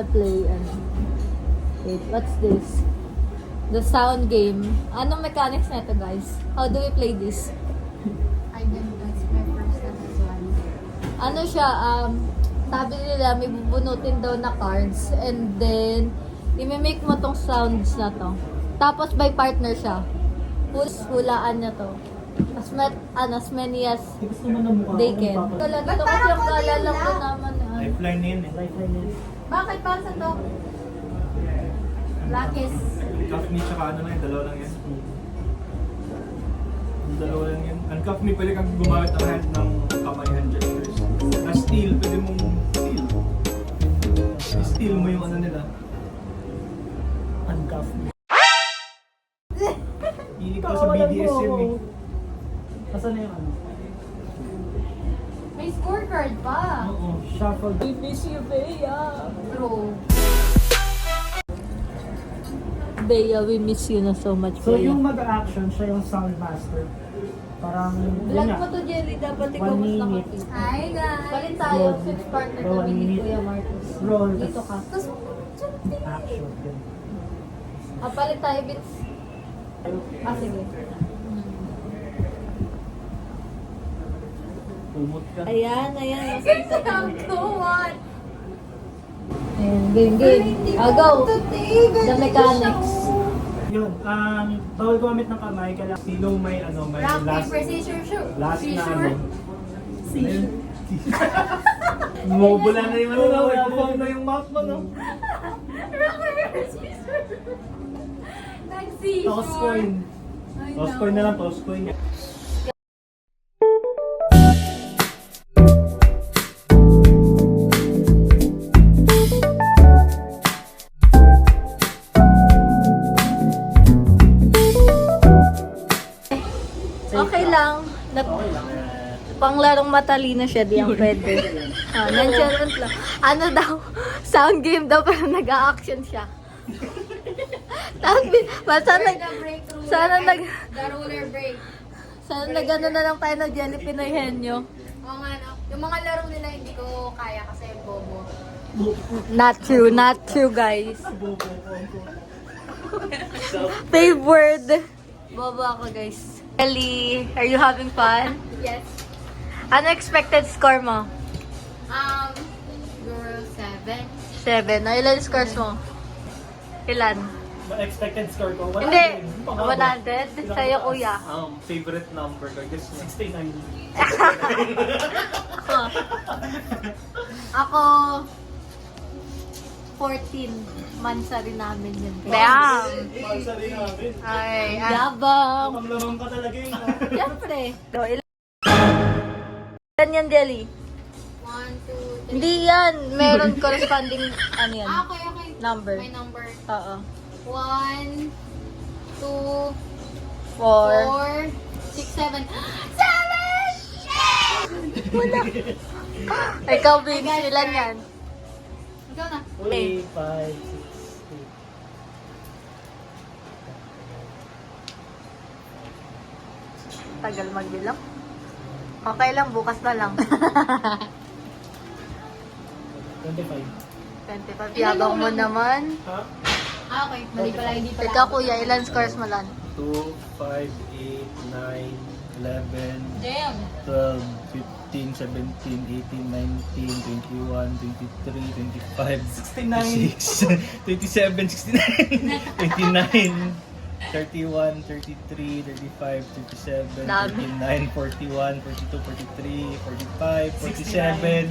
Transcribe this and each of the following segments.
gonna play, wait, what's this? The sound game. Anong mechanics na ito, guys? How do we play this? I didn't, that's my first time as well. Ano siya, sabi nila may bubunutin daw na cards and then i-make mo tong sounds na to. Tapos by partner siya. Hulaan niya to. As many as they can. Wala dito kasi yung kalalang ko naman. Lifeline yun eh. Lifeline yun. Bakit? Para sa to? Lakis. Uncuff me tsaka ano lang yun, dalawa lang yan. Dalawa lang yan. Uncuff me, pwede kang gumamit ng hand ng kamay hand gestures. Na steal, pwede mong steal. I-steal mo yung ano nila. Uncuff me. Hilig ko sa BDSM eh. Asan na yung ano? May scorecard pa. Oo. Shuffle. We miss you, Bea. Bro. Bea, we miss you na so much. So Bea. yung mag-action, siya yung sound master. Parang, Vlog yun mo nga. to, Jelly. Dapat ikaw 1 mas minute. nakakita. Hi guys. Palit tayo, since partner Roll. kami ni Kuya Marcos. Roll. Dito ka. Tapos, Action. Yun. Palit tayo, Bits. Sige. Umot ka. Ayan. here's the count. Go on. Ayan, game. Go. The mechanics. Yun, bawal gumamit ng kamay, kailangan Sino may ano, may Rock, last, paper, scissors, shoot. last na Scissors. ano. Ayun. Mobula na yung ano, nag-form na yung map mo, no? Rock, paper, scissors. Nag-scissors. Toss coin. I Toss know. coin na lang, toss coin. Okay lang. Panglarong matalino siya, di ang pwede. Nonchalant lang. Ano daw, sound game daw, pero nag-a-action siya. Tapos, sana, The break ruler. sana nag, The ruler break. sana nag-ano na lang tayo ng Jelly Pinoy Henyo. Oo nga, no? Yung mga laro nila hindi ko kaya kasi bobo. Not true, guys. Fave word. Bobo ako, guys. Ellie, are you having fun? Yes. Ano expected score mo? Girl 7. 7. Ano ilan scores mo? Ilan? expected score ko. 100. Hindi. Pangaba. 100? Sa'yo, kuya. Favorite number ko, guess mo. 69. Ako, 14. Mansari namin yun. Damn! Malsa rin namin. Ay, yabang! Panglamang ka talaga yun. Siyempre. So, ilan yan, Jelly? 1, 2, 3. Hindi yan. Meron corresponding, ano yan? Okay. Number. My number. Oo. 1, 2, 4. 4, 6, 7. 7! Wala. Ikaw, Vince, ilan yan? Ikaw na. 3, 5, 6, 8. Tagal magbilang. Okay lang, bukas na lang. 25. 25. Yabang mo naman. Ha? Okay. Mali pala, hindi pala. Ikaw, kuya, ilan scores mo lang? 2, 5, 8, 9, 11, Damn. 12, 15, 17, 18, 19, 21, 23, 25, 26, 27, 69, 29, 31, 33, 35, 37, Dami. 39, 41, 42, 43, 45, 47,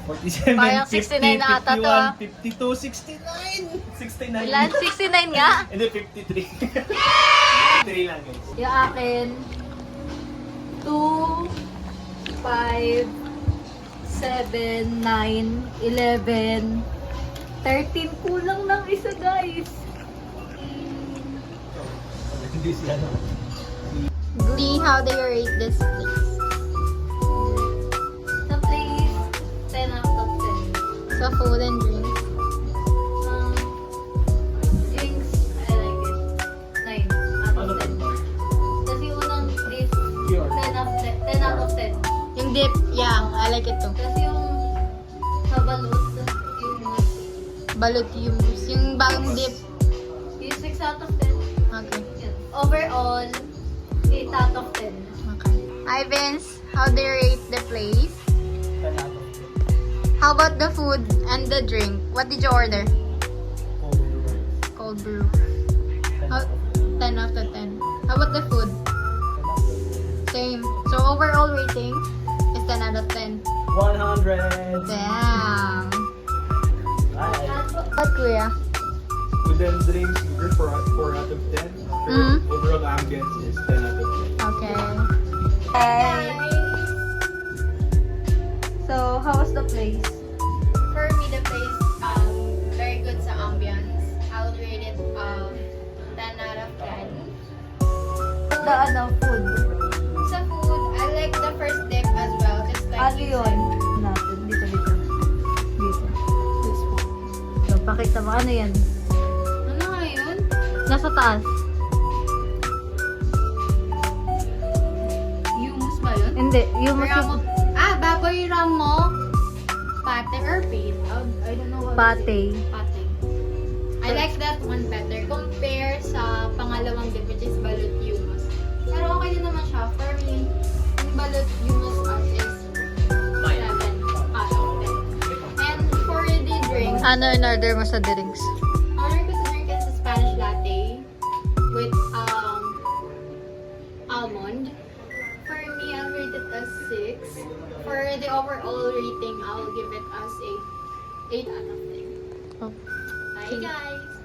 47, Parang 69 na ata to, ah. 52, 69! 69! Ilan? 69 nga? Hindi, 53. 53 lang guys. Yung akin, 2, 5, 7, 9, 11, 13. Kulang ng isa, guys. Hindi siya no. See how they rate this place. The place, 10 out of 10. Sa food and drinks. Drinks, I like it. 9 out of 10. Kasi unang dip, Pure. 10 out of 10. Yung dip, yeah, I like it too. Kasi yung sa balut, yung Balut yung bagong dip. Yung 6 out of 10. Okay. Yan. Overall, 8 out of 10. Okay. Hi Vince, how do you rate the place? How about the food and the drink? What did you order? Cold brew. How, 10 out of 10. How about the food? Same. So overall rating is 10 out of 10. 100! Damn. What kuya? Food and drinks, either 4 out of 10. Mhm. Overall ambience is 10 out of 10. Okay. Hey. So how was the place? For me, the place, very good sa ambience. I would rate it 10 out of 10. The food. Sa food, I like the first dip as well. Just like Ano you yun? said. Natin. Dito. So, pakita mo. Ano yan? Ano nga yun? Nasa taas. Hummus ba yun? Hindi. Yung Ramo. Baboy ramo. Pate or pate? I don't know what Pate. Pate. I like that one better compare sa pangalawang dip which is balut hummus. Pero okay din naman siya. For me, yung balut hummus is 7 out of 10. And for the drink, Ano in order mo sa drinks? order ko sa drink is a Spanish latte with almond. For me, I'll rate it as 6. For the overall rating, I'll give it as a 8 out of 10. Oh. Bye guys!